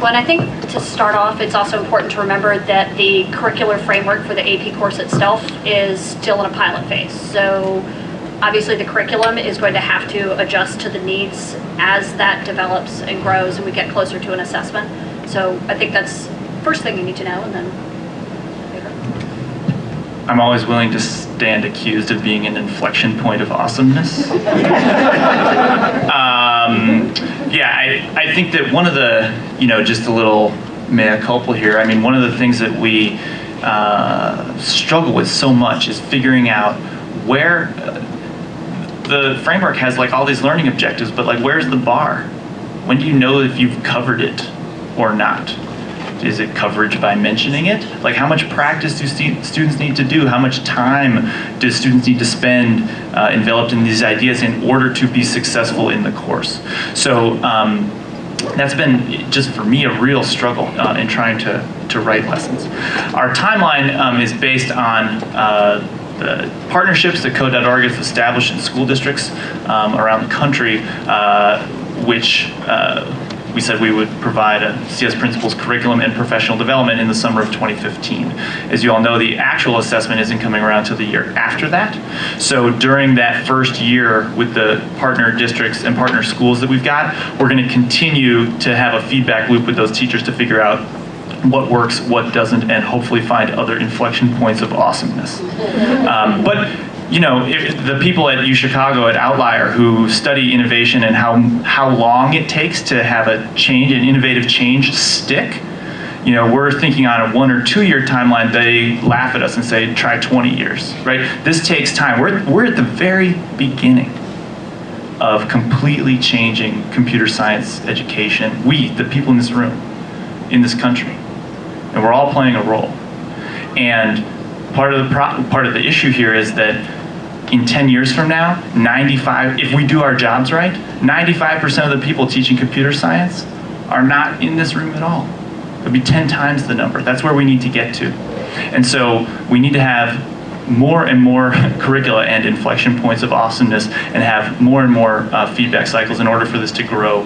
Well, and I think to start off, it's also important to remember that the curricular framework for the AP course itself is still in a pilot phase. So obviously the curriculum is going to have to adjust to the needs as that develops and grows and we get closer to an assessment. So I think that's the first thing you need to know, and then I'm always willing to stand accused of being an inflection point of awesomeness. I think that one of the, just a little mea culpa here, I mean, one of the things that we struggle with so much is figuring out where the framework has all these learning objectives, but where's the bar? When do you know if you've covered it or not? Is it coverage by mentioning it? Like, how much practice do students need to do? How much time do students need to spend enveloped these ideas in order to be successful in the course? So that's been, just for me, a real struggle in trying to write lessons. Our timeline is based on the partnerships that Code.org has established in school districts around the country, which we said we would provide a CS Principles curriculum and professional development in the summer of 2015. As you all know, the actual assessment isn't coming around till the year after that. So during that first year with the partner districts and partner schools that we've got, we're going to continue to have a feedback loop with those teachers to figure out what works, what doesn't, and hopefully find other inflection points of awesomeness. But you know, the people at UChicago, at Outlier, who study innovation and how long it takes to have a change, an innovative change stick, you know, we're thinking on a 1 or 2 year timeline. They laugh at us and say, try 20 years, right? This takes time. We're at the very beginning of completely changing computer science education. We, the people in this room, in this country, and we're all playing a role. And part of the issue here is that in 10 years from now, if we do our jobs right, 95% of the people teaching computer science are not in this room at all. It'll be 10 times the number. That's where we need to get to. And so we need to have more and more curricula and inflection points of awesomeness, and have more and more feedback cycles in order for this to grow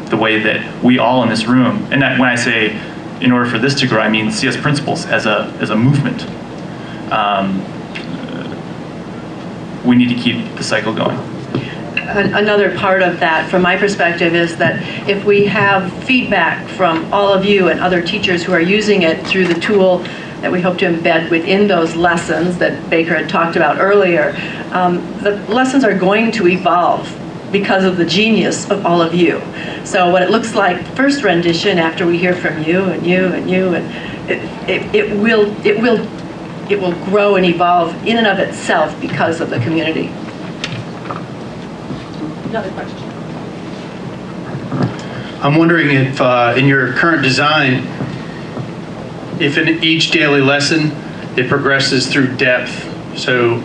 the way that we all in this room, and that, when I say in order for this to grow, I mean CS Principles as a movement. We need to keep the cycle going. Another part of that, from my perspective, is that if we have feedback from all of you and other teachers who are using it through the tool that we hope to embed within those lessons that Baker had talked about earlier, the lessons are going to evolve because of the genius of all of you. So what it looks like first rendition, after we hear from you and you and you, and it will grow and evolve in and of itself because of the community. Another question. I'm wondering if in your current design, if in each daily lesson it progresses through depth. So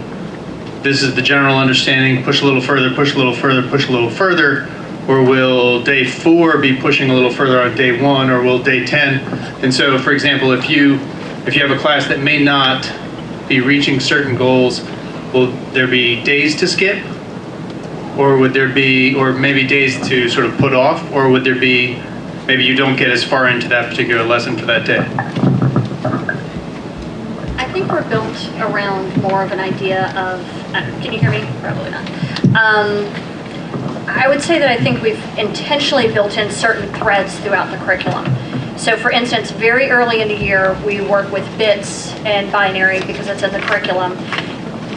this is the general understanding, push a little further, push a little further, push a little further, or will day 4 be pushing a little further on day 1, or will day 10? And so, for example, if you have a class that may not be reaching certain goals, will there be days to skip? Or would there be, or maybe days to sort of put off? Or would there be, maybe you don't get as far into that particular lesson for that day? I think we're built around more of an idea of, can you hear me? Probably not. I would say that I think we've intentionally built in certain threads throughout the curriculum. So for instance, very early in the year, we work with bits and binary because it's in the curriculum.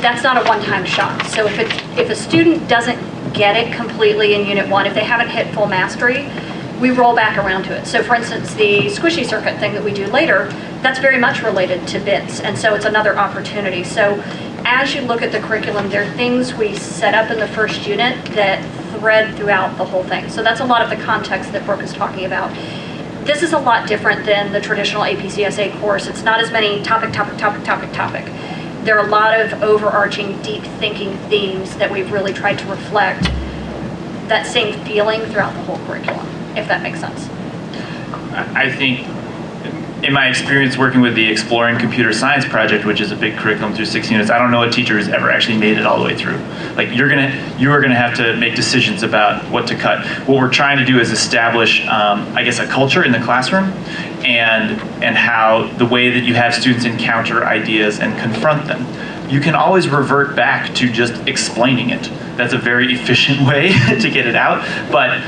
That's not a one-time shot. So if a student doesn't get it completely in Unit 1, if they haven't hit full mastery, we roll back around to it. So for instance, the squishy circuit thing that we do later, that's very much related to bits, and so it's another opportunity. So as you look at the curriculum, there are things we set up in the first unit that thread throughout the whole thing. So that's a lot of the context that Brooke is talking about. This is a lot different than the traditional APCSA course. It's not as many topic. There are a lot of overarching, deep thinking themes that we've really tried to reflect that same feeling throughout the whole curriculum, if that makes sense. I think, in my experience working with the Exploring Computer Science project, which is a big curriculum through 6 units, I don't know a teacher who's ever actually made it all the way through. Like, you are gonna have to make decisions about what to cut. What we're trying to do is establish, I guess, a culture in the classroom, and how the way that you have students encounter ideas and confront them. You can always revert back to just explaining it. That's a very efficient way to get it out. But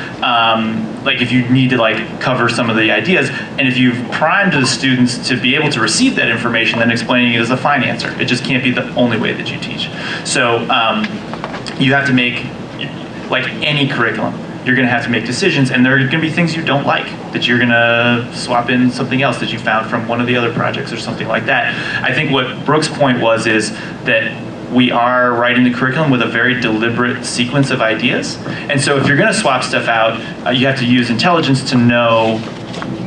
like, if you need to cover some of the ideas, and if you've primed the students to be able to receive that information, then explaining it is a fine answer. It just can't be the only way that you teach. So you have to make, like any curriculum, you're going to have to make decisions, and there are going to be things you don't like, that you're going to swap in something else that you found from one of the other projects or something like that. I think what Brooke's point is that we are writing the curriculum with a very deliberate sequence of ideas. And so if you're going to swap stuff out, you have to use intelligence to know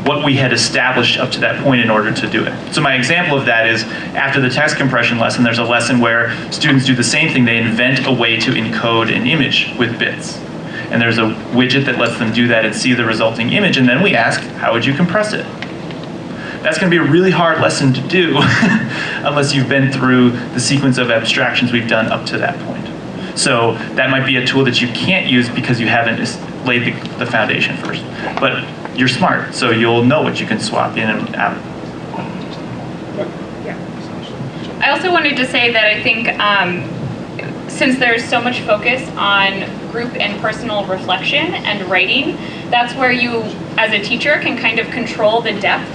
what we had established up to that point in order to do it. So my example of that is after the text compression lesson, there's a lesson where students do the same thing. They invent a way to encode an image with bits. And there's a widget that lets them do that and see the resulting image, and then we ask, how would you compress it? That's going to be a really hard lesson to do unless you've been through the sequence of abstractions we've done up to that point. So that might be a tool that you can't use because you haven't laid the foundation first. But you're smart, so you'll know what you can swap in and out. I also wanted to say that I think since there's so much focus on group and personal reflection and writing, that's where you, as a teacher, can kind of control the depth.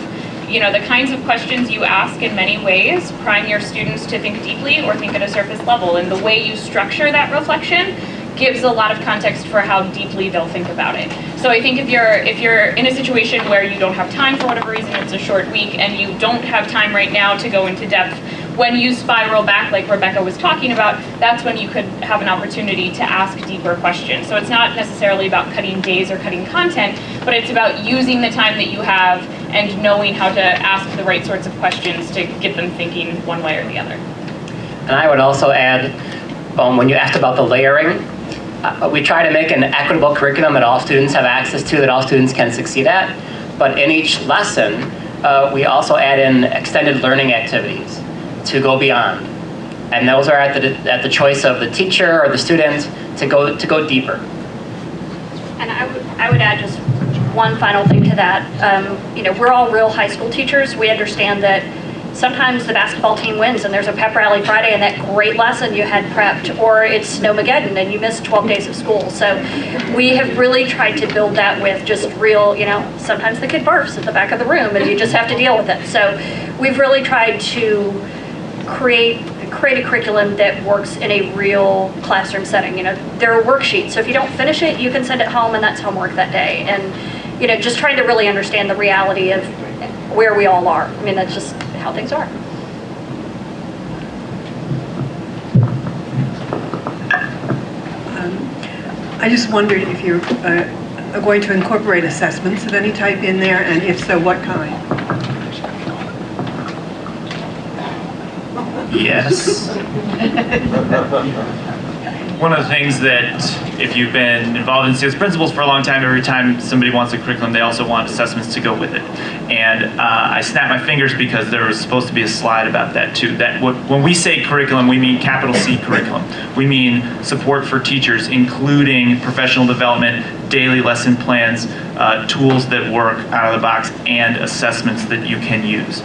You know, the kinds of questions you ask in many ways prime your students to think deeply or think at a surface level. And the way you structure that reflection gives a lot of context for how deeply they'll think about it. So I think if you're in a situation where you don't have time for whatever reason, it's a short week, and you don't have time right now to go into depth, when you spiral back, like Rebecca was talking about, that's when you could have an opportunity to ask deeper questions. So it's not necessarily about cutting days or cutting content, but it's about using the time that you have and knowing how to ask the right sorts of questions to get them thinking one way or the other. And I would also add, when you asked about the layering, we try to make an equitable curriculum that all students have access to, that all students can succeed at. But in each lesson, we also add in extended learning activities to go beyond. And those are at the choice of the teacher or the student to go deeper. And I would add just one final thing to that. You know, we're all real high school teachers. We understand that sometimes the basketball team wins and there's a pep rally Friday and that great lesson you had prepped, or it's Snowmageddon and you missed 12 days of school. So we have really tried to build that with just real, you know, sometimes the kid barfs at the back of the room and you just have to deal with it. So we've really tried to create a curriculum that works in a real classroom setting. You know, there are worksheets, so if you don't finish it, you can send it home and that's homework that day. And, you know, just trying to really understand the reality of where we all are. I mean, that's just how things are. I just wondered if you're going to incorporate assessments of any type in there, and if so, what kind? Yes. One of the things that, if you've been involved in CS principles for a long time, every time somebody wants a curriculum, they also want assessments to go with it. And I snapped my fingers because there was supposed to be a slide about that too. When we say curriculum, we mean capital C curriculum. We mean support for teachers, including professional development, daily lesson plans, tools that work out of the box, and assessments that you can use.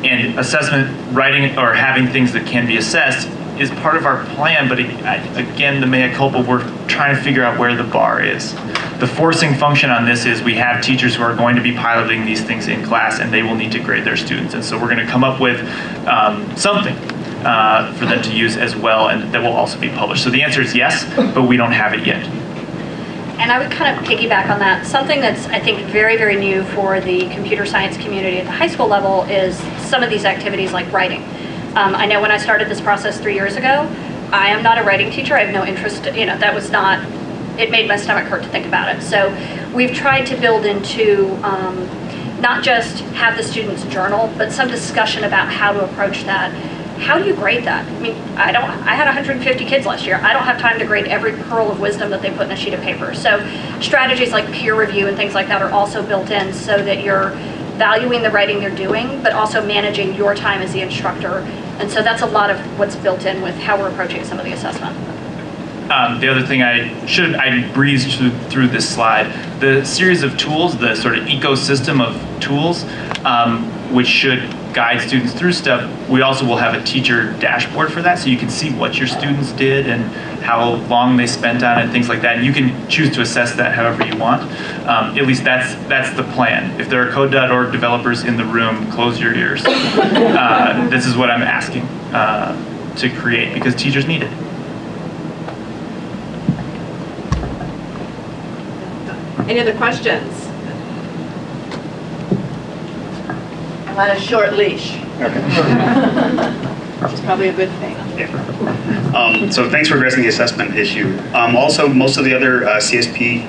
And assessment, writing or having things that can be assessed is part of our plan, but again, the mea culpa, we're trying to figure out where the bar is. The forcing function on this is we have teachers who are going to be piloting these things in class and they will need to grade their students. And so we're going to come up with something for them to use as well, and that will also be published. So the answer is yes, but we don't have it yet. And I would kind of piggyback on that. Something that's, I think, very, very new for the computer science community at the high school level is some of these activities like writing. I know when I started this process 3 years ago, I am not a writing teacher. I have no interest, you know, that was not, it made my stomach hurt to think about it. So we've tried to build into not just have the students journal, but some discussion about how to approach that. How do you grade that? I mean, I had 150 kids last year. I don't have time to grade every pearl of wisdom that they put in a sheet of paper. So strategies like peer review and things like that are also built in so that you're valuing the writing they're doing, but also managing your time as the instructor. And so that's a lot of what's built in with how we're approaching some of the assessment. The other thing I breezed through this slide, the series of tools, the sort of ecosystem of tools, which should guide students through stuff. We also will have a teacher dashboard for that, so you can see what your students did and how long they spent on it and things like that. And you can choose to assess that however you want. At least that's the plan. If there are code.org developers in the room, close your ears. This is what I'm asking to create, because teachers need it. Any other questions? I'm on a short leash. Okay. Which is probably a good thing. Yeah. So thanks for addressing the assessment issue. Also, most of the other CSP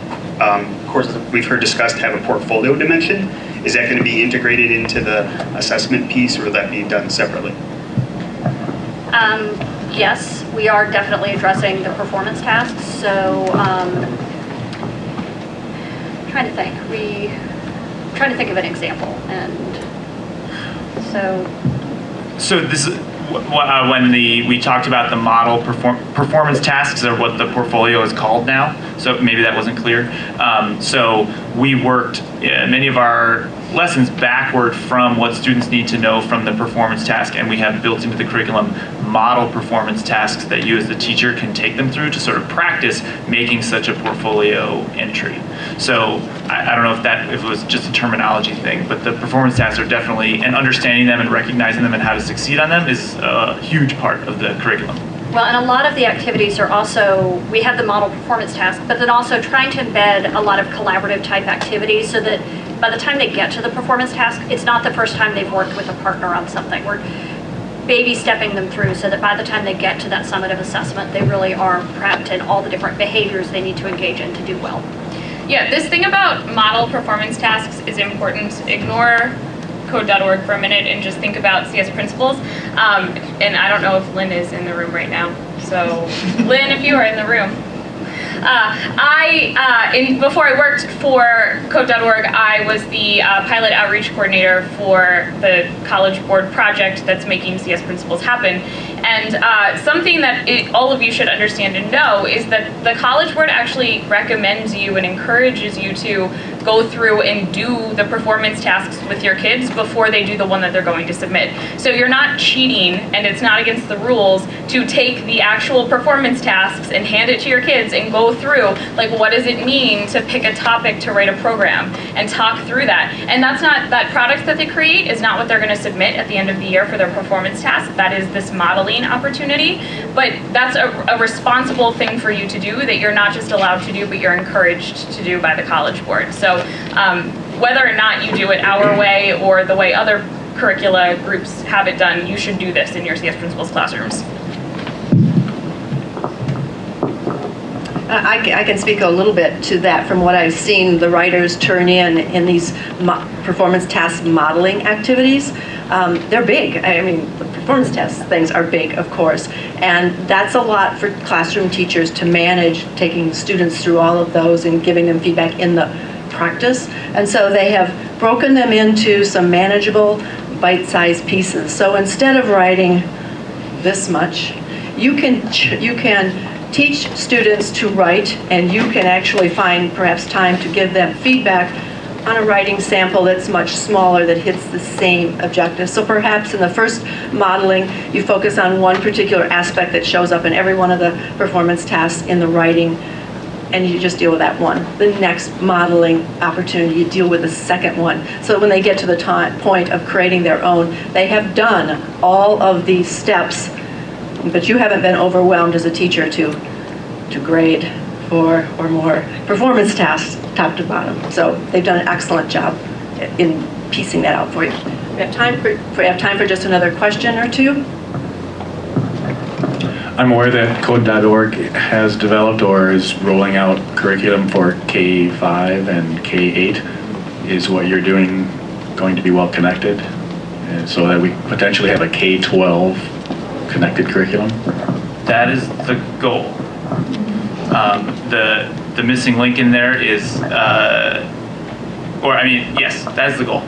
courses we've heard discussed have a portfolio dimension. Is that going to be integrated into the assessment piece, or will that be done separately? Yes, we are definitely addressing the performance tasks. So, trying to think. Trying to think of an example, and So this is when we talked about the model performance tasks, or what the portfolio is called now. So maybe that wasn't clear. So we worked many of our lessons backward from what students need to know from the performance task, and we have built into the curriculum model performance tasks that you as the teacher can take them through to sort of practice making such a portfolio entry. So I don't know if it was just a terminology thing, but the performance tasks are definitely, and understanding them and recognizing them and how to succeed on them is a huge part of the curriculum. well, and a lot of the activities are also, we have the model performance task, but then also trying to embed a lot of collaborative type activities so that by the time they get to the performance task, it's not the first time they've worked with a partner on something. We're baby stepping them through so that by the time they get to that summative assessment, they really are prepped in all the different behaviors they need to engage in to do well. Yeah, this thing about model performance tasks is important. Ignore code.org for a minute and just think about CS principles. And I don't know if Lynn is in the room right now. So Lynn, if you are in the room. Before I worked for Code.org, I was the pilot outreach coordinator for the College Board project that's making CS principles happen. And something that all of you should understand and know is that the College Board actually recommends you and encourages you to go through and do the performance tasks with your kids before they do the one that they're going to submit. So you're not cheating, and it's not against the rules to take the actual performance tasks and hand it to your kids and go through, like, what does it mean to pick a topic to write a program, and talk through that. And that's not, that product that they create is not what they're going to submit at the end of the year for their performance task. That is this modeling opportunity. But that's a responsible thing for you to do that you're not just allowed to do, but you're encouraged to do by the College Board. So whether or not you do it our way or the way other curricula groups have it done, you should do this in your CS principles classrooms. I can speak a little bit to that from what I've seen the writers turn in these performance task modeling activities. They're big. I mean, the performance test things are big, of course, and that's a lot for classroom teachers to manage, taking students through all of those and giving them feedback in the practice. And so they have broken them into some manageable bite-sized pieces. So instead of writing this much, you can teach students to write, and you can actually find perhaps time to give them feedback on a writing sample that's much smaller that hits the same objective. So perhaps in the first modeling, you focus on one particular aspect that shows up in every one of the performance tasks in the writing, and you just deal with that one. The next modeling opportunity, you deal with the second one. So when they get to the point of creating their own, they have done all of these steps, but you haven't been overwhelmed as a teacher to grade 4 or more performance tasks top to bottom. So they've done an excellent job in piecing that out for you. We have time for just another question or two. I'm aware that Code.org has developed or is rolling out curriculum for K-5 and K-8. Is what you're doing going to be well connected, and so that we potentially have a K-12 connected curriculum? That is the goal. The missing link in there is, yes, that's the goal.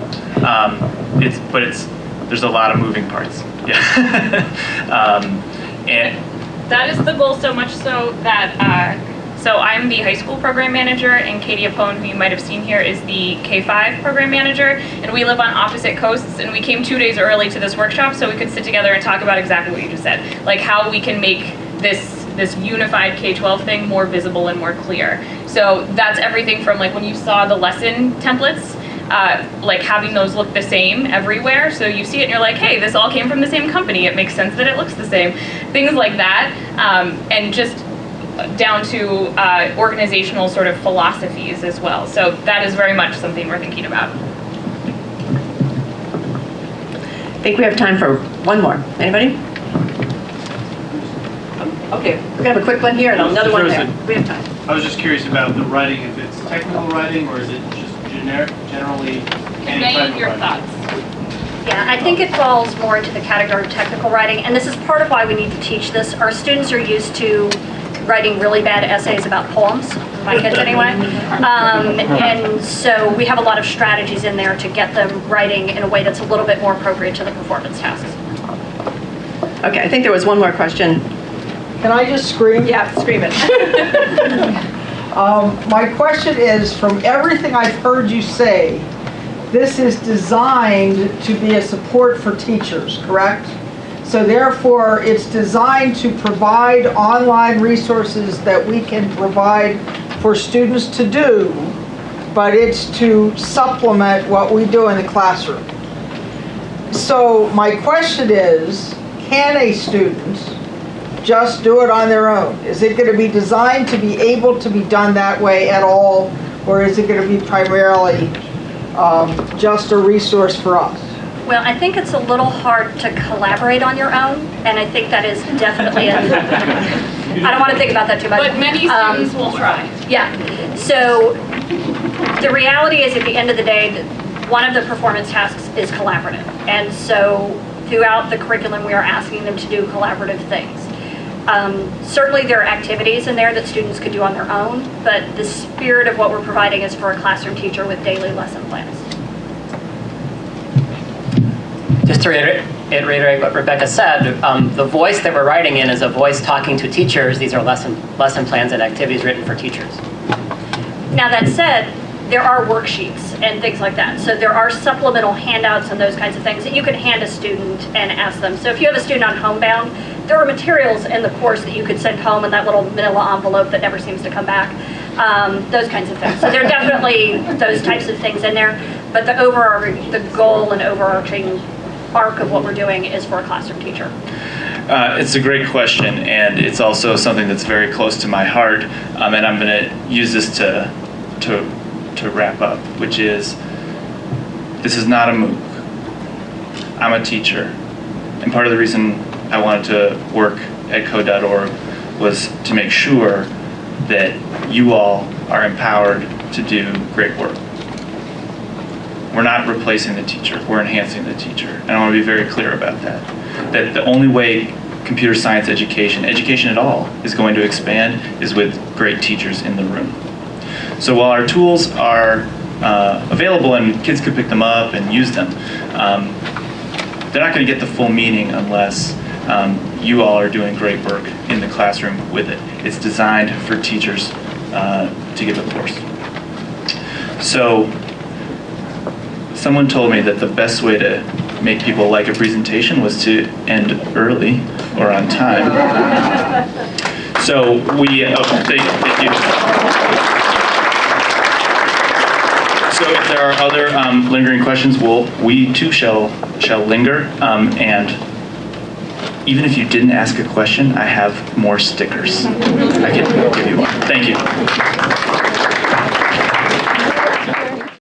There's a lot of moving parts. Yeah. And that is the goal, so much so that, so I'm the high school program manager, and Katie Apone, who you might have seen here, is the K-5 program manager, and we live on opposite coasts, and we came 2 days early to this workshop so we could sit together and talk about exactly what you just said, like how we can make this unified K-12 thing more visible and more clear. So that's everything from, like, when you saw the lesson templates, like having those look the same everywhere, so you see it and you're like, hey, this all came from the same company, it makes sense that it looks the same. Things like that, and just down to organizational sort of philosophies as well. So that is very much something we're thinking about. I think we have time for one more. Anybody? Okay, we're gonna have a quick one here and another one there. We have time. I was just curious about the writing, if it's technical writing or is it just generally any type Conveying of your writing? thoughts. Yeah, I think it falls more into the category of technical writing, and this is part of why we need to teach this. Our students are used to writing really bad essays about poems, my kids anyway. And so we have a lot of strategies in there to get them writing in a way that's a little bit more appropriate to the performance tasks. Okay, I think there was one more question. Can I just scream? Yeah, scream it. My question is, from everything I've heard you say, this is designed to be a support for teachers, correct? So therefore, it's designed to provide online resources that we can provide for students to do, but it's to supplement what we do in the classroom. So my question is, can a student just do it on their own? Is it going to be designed to be able to be done that way at all, or is it going to be primarily just a resource for us? Well, I think it's a little hard to collaborate on your own, and I think that is definitely I don't want to think about that too much. But many students will try. Yeah. So the reality is, at the end of the day, one of the performance tasks is collaborative. And so throughout the curriculum, we are asking them to do collaborative things. Certainly there are activities in there that students could do on their own, but the spirit of what we're providing is for a classroom teacher with daily lesson plans. Just to reiterate what Rebecca said, the voice that we're writing in is a voice talking to teachers. These are lesson plans and activities written for teachers. Now that said, there are worksheets and things like that. So there are supplemental handouts and those kinds of things that you can hand a student and ask them. So if you have a student on homebound, there are materials in the course that you could send home in that little manila envelope that never seems to come back. Those kinds of things. So there are definitely those types of things in there. But the goal and overarching arc of what we're doing is for a classroom teacher. It's a great question, and it's also something that's very close to my heart. And I'm going to use this to wrap up, which is, this is not a MOOC. I'm a teacher, and part of the reason I wanted to work at code.org was to make sure that you all are empowered to do great work. We're not replacing the teacher, we're enhancing the teacher. And I want to be very clear about that. That the only way computer science education at all, is going to expand is with great teachers in the room. So while our tools are available and kids could pick them up and use them, they're not going to get the full meaning unless you all are doing great work in the classroom with it. It's designed for teachers to give a course. So someone told me that the best way to make people like a presentation was to end early or on time. So we, thank you. So if there are other lingering questions, we too shall linger. And even if you didn't ask a question, I have more stickers. I can give you one. Thank you.